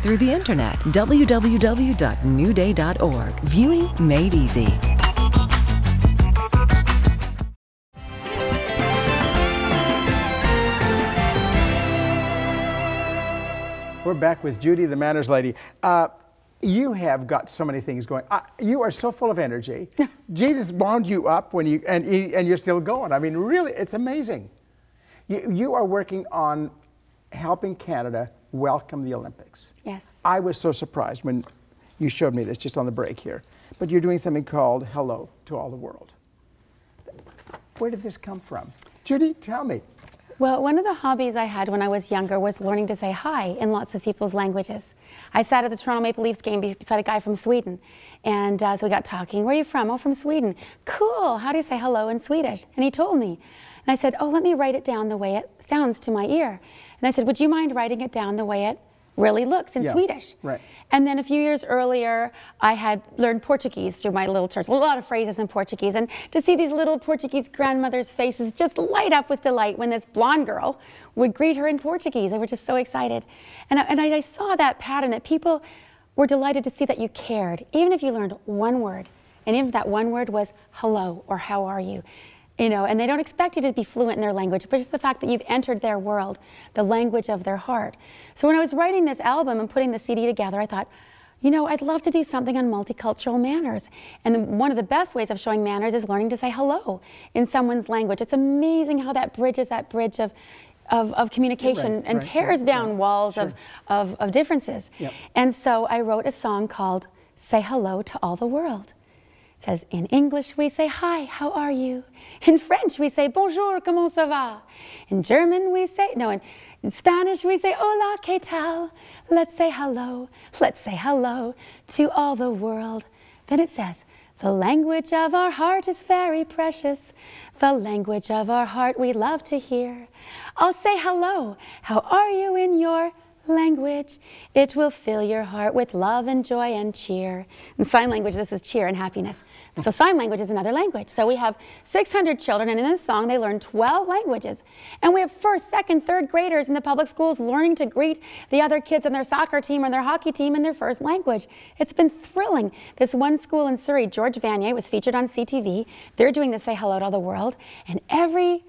through the internet. www.newday.org. Viewing made easy. We're back with Judi the Manners Lady. You have got so many things going. You are so full of energy. Jesus wound you up when and you're still going. I mean, really, it's amazing. You are working on helping Canada welcome the Olympics. Yes. I was so surprised when you showed me this just on the break here. But you're doing something called Hello to All the World. Where did this come from? Judi, tell me. Well, one of the hobbies I had when I was younger was learning to say hi in lots of people's languages. I sat at the Toronto Maple Leafs game beside a guy from Sweden, and so we got talking. Where are you from? Oh, from Sweden. Cool. How do you say hello in Swedish? And he told me. And I said, oh, let me write it down the way it sounds to my ear. And I said, would you mind writing it down the way it really looks in Swedish? Right. And then a few years earlier, I had learned Portuguese through my little church, a lot of phrases in Portuguese, and to see these little Portuguese grandmothers' faces just light up with delight when this blonde girl would greet her in Portuguese. They were just so excited. And I saw that pattern, that people were delighted to see that you cared, even if you learned one word, and even if that one word was hello or how are you. You know, and they don't expect you to be fluent in their language, but just the fact that you've entered their world, the language of their heart. So when I was writing this album and putting the CD together, I thought, you know, I'd love to do something on multicultural manners. And one of the best ways of showing manners is learning to say hello in someone's language. It's amazing how that bridges that bridge of communication and tears down walls of differences. Yep. And so I wrote a song called Say Hello to All the World. It says, in English we say, hi, how are you? In French we say, bonjour, comment ça va? In German we say, no, in Spanish we say, hola, ¿qué tal? Let's say hello to all the world. Then it says, the language of our heart is very precious. The language of our heart we love to hear. I'll say hello, how are you in your language? It will fill your heart with love and joy and cheer. In sign language, this is cheer and happiness. So sign language is another language. So we have 600 children, and in this song they learn 12 languages. And we have first, second, third graders in the public schools learning to greet the other kids on their soccer team or their hockey team in their first language. It's been thrilling. This one school in Surrey, George Vanier, was featured on CTV. They're doing the Say Hello to All the World, and every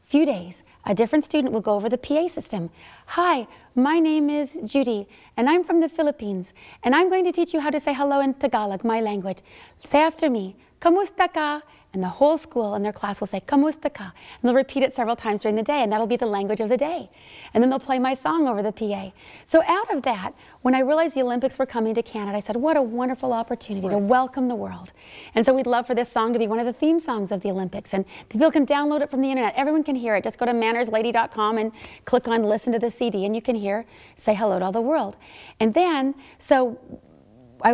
few days, a different student will go over the PA system. Hi, my name is Judi, and I'm from the Philippines, and I'm going to teach you how to say hello in Tagalog, my language. Say after me, kamusta ka? And the whole school in their class will say, kamusta ka? And they'll repeat it several times during the day, and that'll be the language of the day. And then they'll play my song over the PA. So out of that, when I realized the Olympics were coming to Canada, I said, what a wonderful opportunity to welcome the world. And so we'd love for this song to be one of the theme songs of the Olympics. And people can download it from the internet. Everyone can hear it. Just go to mannerslady.com and click on listen to the CD, and you can hear Say Hello to All the World. And then, so I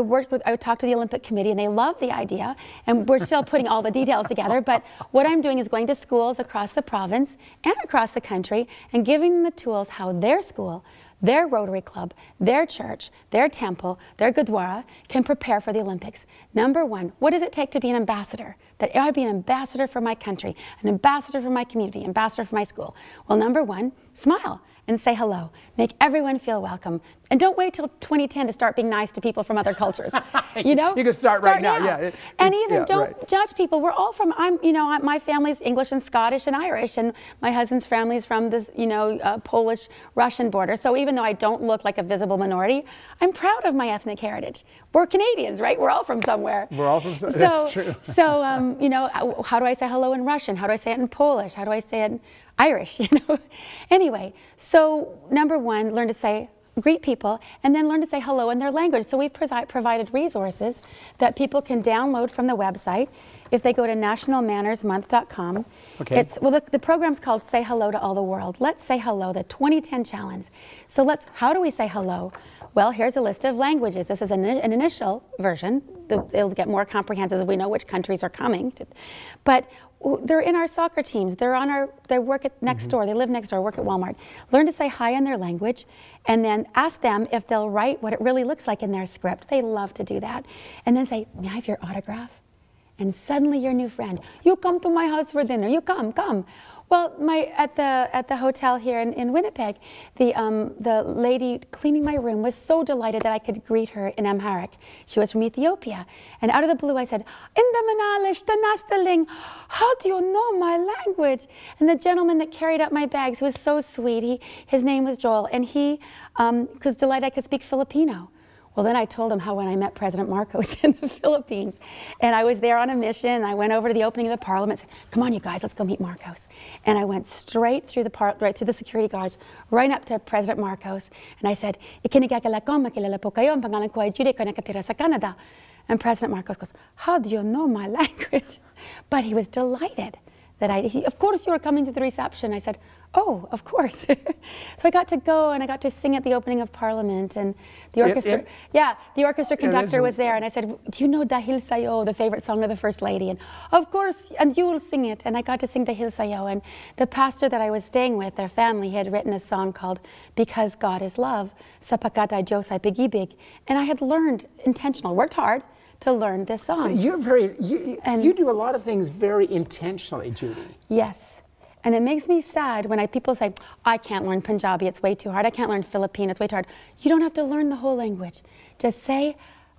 talked to the Olympic Committee, and they love the idea, and we're still putting all the details together, but what I'm doing is going to schools across the province and across the country and giving them the tools how their school, their Rotary Club, their church, their temple, their Gurdwara can prepare for the Olympics. Number one, what does it take to be an ambassador? That I'd be an ambassador for my country, an ambassador for my community, ambassador for my school. Well, number one, smile and say hello. Make everyone feel welcome. And don't wait till 2010 to start being nice to people from other cultures. You know? You can start right now. Yeah. And even don't judge people. We're all from, my family's English and Scottish and Irish, and my husband's family's from this, Polish-Russian border. So even though I don't look like a visible minority, I'm proud of my ethnic heritage. We're Canadians, right? We're all from somewhere. We're all from somewhere. That's true. So, how do I say hello in Russian? How do I say it in Polish? How do I say it in Irish? Anyway, so number one, learn to greet people, and then learn to say hello in their language. So we've provided resources that people can download from the website. If they go to nationalmannersmonth.com, the program's called Say Hello to All the World. Let's say hello, the 2010 challenge. So how do we say hello? Well, here's a list of languages. This is an initial version. It'll get more comprehensive as we know which countries are coming. But they're in our soccer teams. They work at next door. They live next door, work at Walmart. Learn to say hi in their language, and then ask them if they'll write what it really looks like in their script. They love to do that. And then say, may I have your autograph? And suddenly your new friend, you come to my house for dinner. You come. Well, at the hotel here in Winnipeg, the lady cleaning my room was so delighted that I could greet her in Amharic. She was from Ethiopia, and out of the blue I said, "Inda manalish tanastaling, how do you know my language?" And the gentleman that carried up my bags was so sweet. His name was Joel, and he was delighted I could speak Filipino. Well, then I told him how when I met President Marcos in the Philippines, and I was there on a mission, I went over to the opening of the Parliament and said, "Come on, you guys, let's go meet Marcos." And I went straight through the security guards, right up to President Marcos, and I said, "Ikinigagalakom, makilala po kayo, ang pangalan ko ay Judi, ko nakatira sa Canada." And President Marcos goes, "How do you know my language?" But he was delighted that of course you were coming to the reception. I said, "Oh, of course." So I got to go and I got to sing at the opening of Parliament, and the orchestra, the orchestra conductor was there, and I said, "Do you know Dahil Sayo, the favorite song of the First Lady?" And of course, and you will sing it. And I got to sing Dahil Sayo, and the pastor that I was staying with, their family, had written a song called "Because God is Love," Sapagkat ay Diyos ay pag-ibig, and I had learned worked hard to learn this song. So you're you do a lot of things very intentionally, Judi. Yes. And it makes me sad when people say, "I can't learn Punjabi, it's way too hard. I can't learn Filipino, it's way too hard." You don't have to learn the whole language. Just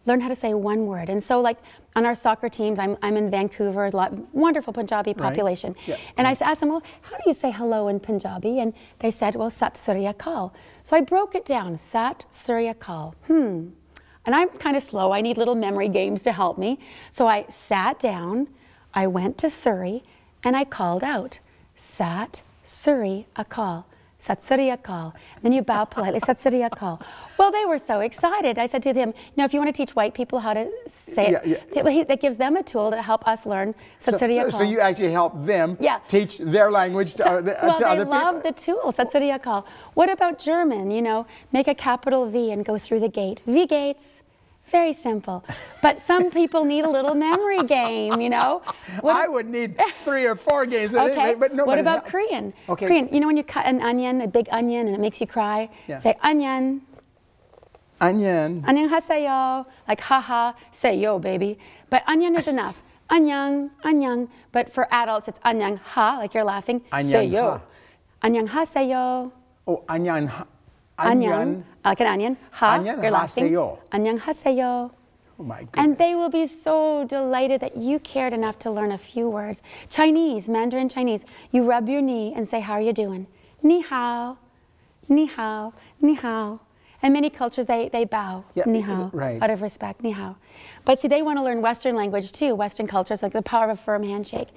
learn how to say one word. And so like on our soccer teams, I'm in Vancouver, wonderful Punjabi population. Yeah. And I asked them, "Well, how do you say hello in Punjabi?" And they said, "Well, Sat Sri Akal." So I broke it down, Sat Sri Akal. And I'm kind of slow. I need little memory games to help me. So I sat down, I went to Surrey, and I called out, Sat Sri Akal. Sat Sri Akal. Then you bow politely, Sat Sri Akal. Well, they were so excited. I said to them, if you want to teach white people how to say it, that gives them a tool to help us learn Sat Sri Akal. So you actually help them teach their language to other people. Well, they love the tool, Sat Sri Akal. What about German? Make a capital V and go through the gate. V gates. Very simple. But some people need a little memory game, I would need 3 or 4 games. Okay. But what about Korean? Okay. Korean, when you cut an onion, a big onion, and it makes you cry, say onion. Onion. 안녕하세요. Like haha, say yo, baby. But onion is enough. 안녕, 안녕. But for adults, it's 안녕 ha, like you're laughing. Say yo. 안녕하세요. Oh, 안녕. Onion, like an onion. Ha, you're laughing. 하세요. 안녕하세요. Oh my goodness. And they will be so delighted that you cared enough to learn a few words. Chinese, Mandarin Chinese. You rub your knee and say, "How are you doing?" Ni hao, ni hao, ni hao. In many cultures, they bow, ni hao, out of respect, ni hao. But see, they want to learn Western language too, Western cultures, like the power of a firm handshake.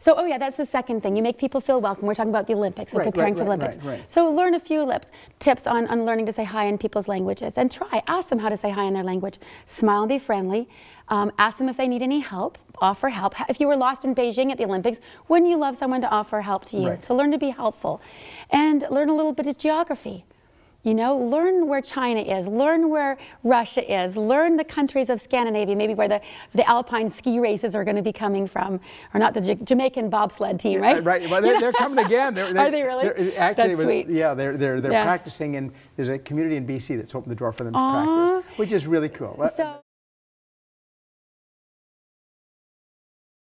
So, that's the second thing. You make people feel welcome. We're talking about the Olympics and preparing for the Olympics. So learn a few tips on learning to say hi in people's languages. And ask them how to say hi in their language. Smile and be friendly. Ask them if they need any help. Offer help. If you were lost in Beijing at the Olympics, wouldn't you love someone to offer help to you? So learn to be helpful. And learn a little bit of geography. Learn where China is, learn where Russia is, learn the countries of Scandinavia, maybe where the alpine ski races are going to be coming from, or not the Jamaican bobsled team, right? Right. Well, they're coming again. Are they really? Actually, that's sweet. Yeah, they're practicing, and there's a community in BC that's opened the door for them to practice, which is really cool.